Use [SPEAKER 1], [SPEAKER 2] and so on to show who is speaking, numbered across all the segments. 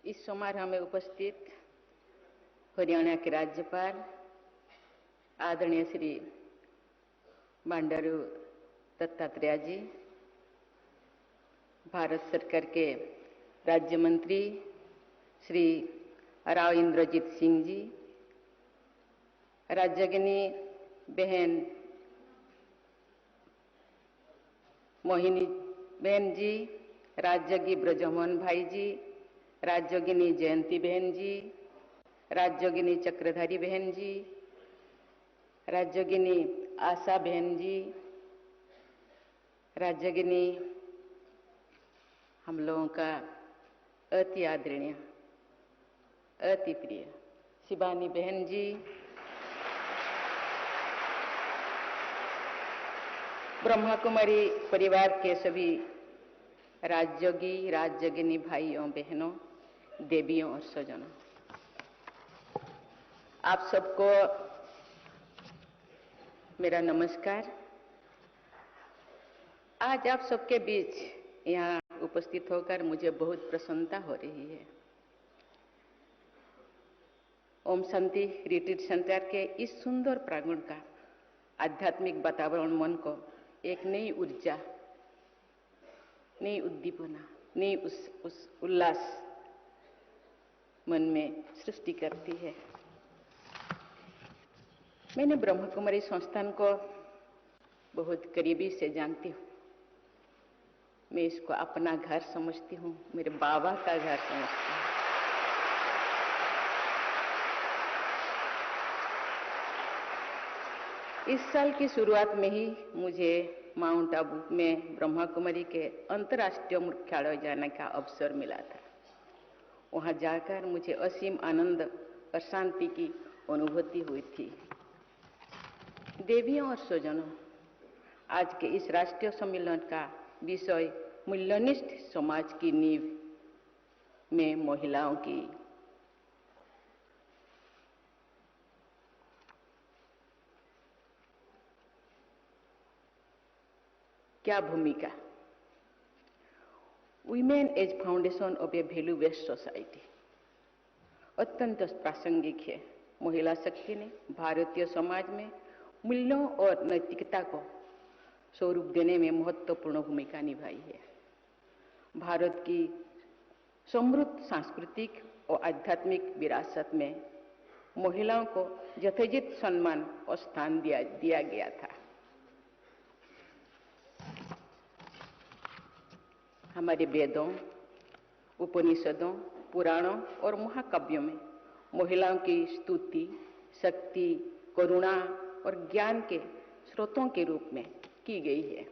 [SPEAKER 1] इस समारोह में उपस्थित हरियाणा के राज्यपाल आदरणीय श्री बंडारू दत्तात्रेय जी, भारत सरकार के राज्य मंत्री श्री राव इंद्रजीत सिंह जी, राज्यगिनी बहन मोहिनी बहन जी, राज्यगी ब्रजमोहन भाई जी, राज्यगिनी जयंती बहन जी, राज्यगिनी चक्रधारी बहन जी, राज्यगिनी आशा बहन जी, राज्यगिनी हम लोगों का अति आदरणीय अति प्रिय शिवानी बहन जी, ब्रह्मा कुमारी परिवार के सभी राज्योगी राज्यगिनी भाइयों बहनों, देवियों और स्वजनों, आप सबको मेरा नमस्कार। आज आप सबके बीच यहाँ उपस्थित होकर मुझे बहुत प्रसन्नता हो रही है। ओम शांति रिट्रीट सेंटर के इस सुंदर प्रांगण का आध्यात्मिक वातावरण मन को एक नई ऊर्जा, नई उद्दीपना, नई उल्लास मन में सृष्टि करती है। मैंने ब्रह्मा कुमारी संस्थान को बहुत करीबी से जानती हूँ। मैं इसको अपना घर समझती हूँ, मेरे बाबा का घर समझती हूँ। इस साल की शुरुआत में ही मुझे माउंट आबू में ब्रह्मा कुमारी के अंतर्राष्ट्रीय मुख्यालय जाने का अवसर मिला था। वहां जाकर मुझे असीम आनंद और शांति की अनुभूति हुई थी। देवियों और स्वजनों, आज के इस राष्ट्रीय सम्मेलन का विषय मूल्यनिष्ठ समाज की नींव में महिलाओं की क्या भूमिका, women as foundation of a value based society, अत्यंत प्रासंगिक है। महिला शक्ति ने भारतीय समाज में मूल्यों और नैतिकता को स्वरूप देने में महत्वपूर्ण भूमिका निभाई है। भारत की समृद्ध सांस्कृतिक और आध्यात्मिक विरासत में महिलाओं को यथोचित सम्मान और स्थान दिया गया था। हमारे वेदों, उपनिषदों, पुराणों और महाकाव्यों में महिलाओं की स्तुति, शक्ति, करुणा और ज्ञान के स्रोतों के रूप में की गई है।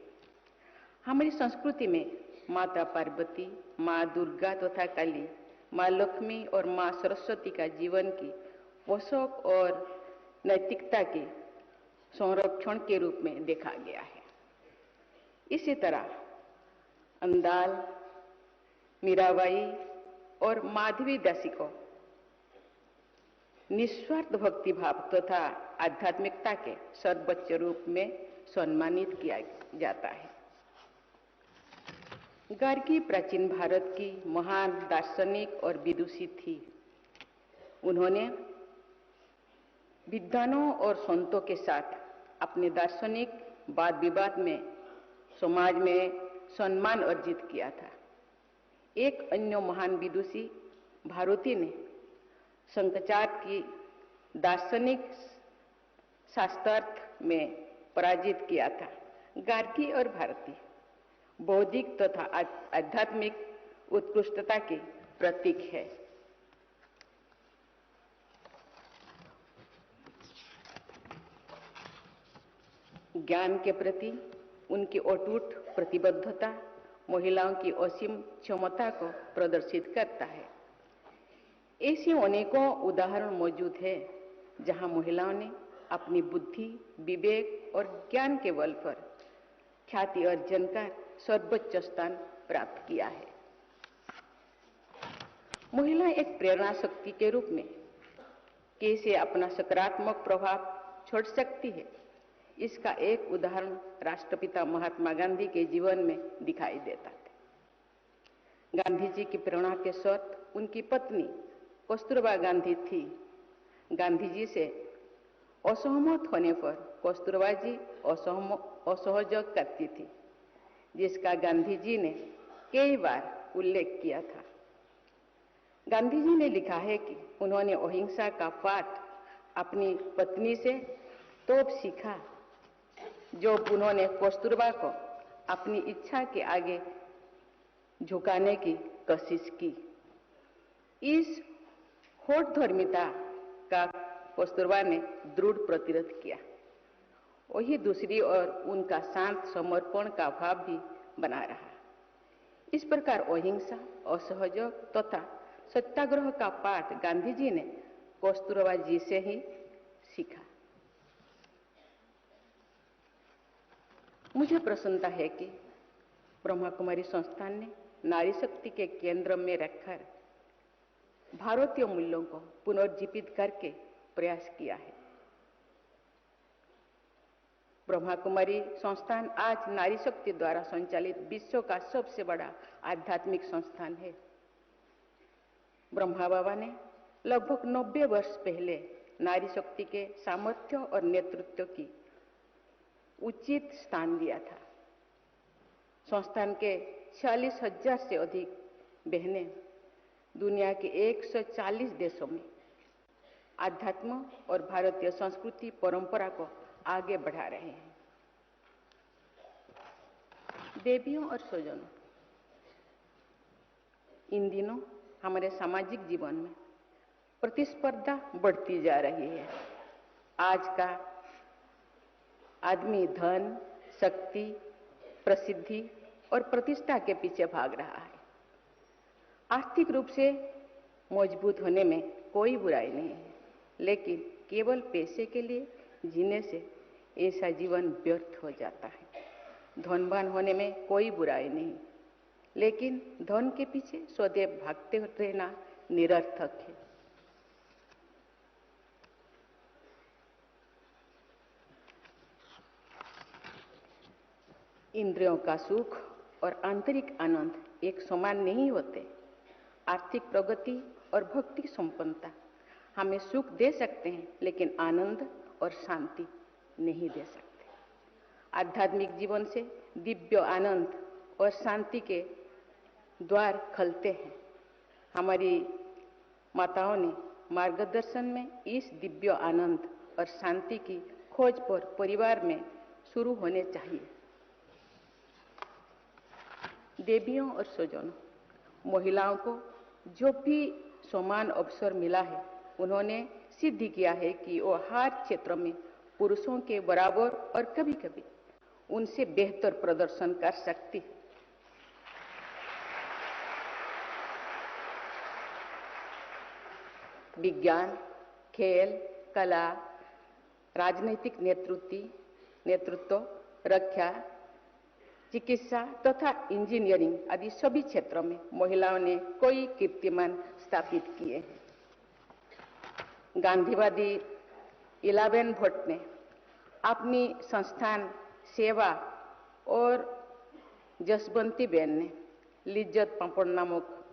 [SPEAKER 1] हमारी संस्कृति में माता पार्वती, माँ दुर्गा तथा काली, माँ लक्ष्मी और माँ सरस्वती का जीवन की पोषक और नैतिकता के संरक्षण के रूप में देखा गया है। इसी तरह अंदाल, मीराबाई और माधवी दासी को निस्वार्थ भक्ति भाव तथा आध्यात्मिकता के सर्वोच्च रूप में सम्मानित किया जाता है। गार्गी प्राचीन भारत की महान दार्शनिक और विदुषी थी। उन्होंने विद्वानों और संतों के साथ अपने दार्शनिक वाद विवाद में समाज में सम्मान अर्जित किया था। एक अन्य महान विदुषी भारती ने शंकराचार्य की दार्शनिक शास्त्रार्थ में पराजित किया था। गार्गी और भारती बौद्धिक तथा आध्यात्मिक उत्कृष्टता के प्रतीक है। ज्ञान के प्रति उनकी अटूट प्रतिबद्धता महिलाओं की असीम क्षमता को प्रदर्शित करता है। ऐसे अनेकों उदाहरण मौजूद हैं जहां महिलाओं ने अपनी बुद्धि, विवेक और ज्ञान के बल पर ख्याति अर्जन कर सर्वोच्च स्थान प्राप्त किया है। महिला एक प्रेरणा शक्ति के रूप में कैसे अपना सकारात्मक प्रभाव छोड़ सकती है, इसका एक उदाहरण राष्ट्रपिता महात्मा गांधी के जीवन में दिखाई देता है। गांधी जी की प्रेरणा के स्रोत उनकी पत्नी कस्तूरबा गांधी थी। गांधी जी से असहमत होने पर कस्तूरबा जी असहयोग करती थी, जिसका गांधी जी ने कई बार उल्लेख किया था। गांधी जी ने लिखा है कि उन्होंने अहिंसा का पाठ अपनी पत्नी से तब सीखा जब उन्होंने कस्तूरबा को अपनी इच्छा के आगे झुकाने की कोशिश की। इस होठधर्मिता का कस्तूरबा ने दृढ़ प्रतिरोध किया। वही दूसरी ओर उनका शांत समर्पण का भाव भी बना रहा। इस प्रकार अहिंसा, असहयोग तथा सत्याग्रह का पाठ गांधी जी ने कस्तूरबा जी से ही सीखा। मुझे प्रसन्नता है कि ब्रह्मा कुमारी संस्थान ने नारी शक्ति के केंद्र में रखकर भारतीय मूल्यों को पुनर्जीवित करके प्रयास किया है। ब्रह्मा कुमारी संस्थान आज नारी शक्ति द्वारा संचालित विश्व का सबसे बड़ा आध्यात्मिक संस्थान है। ब्रह्मा बाबा ने लगभग 90 वर्ष पहले नारी शक्ति के सामर्थ्य और नेतृत्व की उचित स्थान दिया था। संस्थान के 46,000 से अधिक बहनें दुनिया के 140 देशों में आध्यात्म और भारतीय संस्कृति परंपरा को आगे बढ़ा रहे हैं। देवियों और स्वजनों, इन दिनों हमारे सामाजिक जीवन में प्रतिस्पर्धा बढ़ती जा रही है। आज का आदमी धन, शक्ति, प्रसिद्धि और प्रतिष्ठा के पीछे भाग रहा है। आर्थिक रूप से मजबूत होने में कोई बुराई नहीं है, लेकिन केवल पैसे के लिए जीने से ऐसा जीवन व्यर्थ हो जाता है। धनवान होने में कोई बुराई नहीं, लेकिन धन के पीछे सदैव भागते रहना निरर्थक है। इंद्रियों का सुख और आंतरिक आनंद एक समान नहीं होते। आर्थिक प्रगति और भक्ति संपन्नता हमें सुख दे सकते हैं, लेकिन आनंद और शांति नहीं दे सकते। आध्यात्मिक जीवन से दिव्य आनंद और शांति के द्वार खुलते हैं। हमारी माताओं ने मार्गदर्शन में इस दिव्य आनंद और शांति की खोज पर परिवार में शुरू होने चाहिए। देवियों और स्वजनों, महिलाओं को जो भी समान अवसर मिला है, उन्होंने सिद्ध किया है कि वो हर क्षेत्र में पुरुषों के बराबर और कभी-कभी उनसे बेहतर प्रदर्शन कर सकती है। विज्ञान, खेल, कला, राजनीतिक नेतृत्व, रक्षा, चिकित्सा तथा इंजीनियरिंग आदि सभी क्षेत्रों में महिलाओं ने कई कीर्तिमान स्थापित किए हैं। गांधीवादी इलाबेन भट्ट ने अपनी संस्थान सेवा और जसवंती बेन ने लिज्जत पापड़ नामक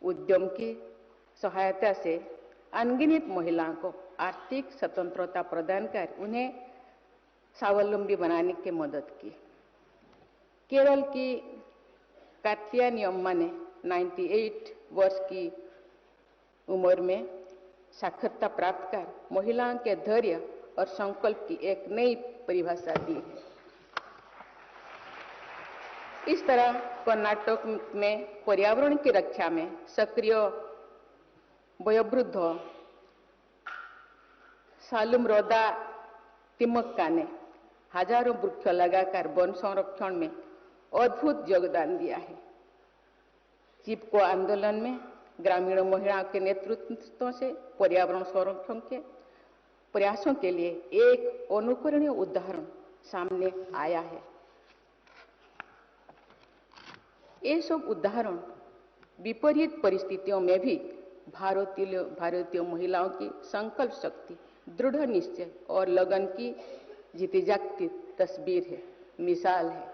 [SPEAKER 1] उद्यम की सहायता से अनगिनत महिलाओं को आर्थिक स्वतंत्रता प्रदान कर उन्हें स्वावलंबी बनाने की मदद की। केरल की कात्यायनी अम्मा ने 98 वर्ष की उम्र में साक्षरता प्राप्त कर महिलाओं के धैर्य और संकल्प की एक नई परिभाषा दी है। इस तरह कर्नाटक में पर्यावरण की रक्षा में सक्रिय वयोवृद्ध सालुमरोदा तिम्मक्का ने हजारों वृक्ष लगाकर वन संरक्षण में अद्भुत योगदान दिया है। चिपको आंदोलन में ग्रामीण महिलाओं के नेतृत्व से पर्यावरण संरक्षण के प्रयासों के लिए एक अनुकरणीय उदाहरण सामने आया है। ये सब उदाहरण विपरीत परिस्थितियों में भी भारतीय महिलाओं की संकल्प शक्ति, दृढ़ निश्चय और लगन की जीती जागती तस्वीर है, मिसाल है।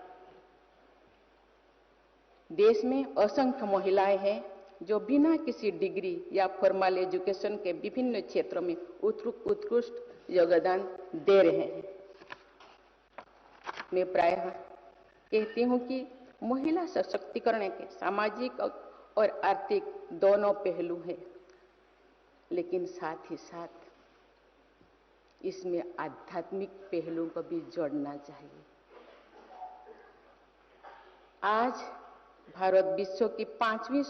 [SPEAKER 1] देश में असंख्य महिलाएं हैं जो बिना किसी डिग्री या फॉर्मल एजुकेशन के विभिन्न क्षेत्रों में उत्कृष्ट योगदान दे रहे हैं। मैं प्रायः कहती हूं कि महिला सशक्तिकरण के सामाजिक और आर्थिक दोनों पहलू हैं, लेकिन साथ ही साथ इसमें आध्यात्मिक पहलू को भी जोड़ना चाहिए। आज भारत विश्व की 5वीं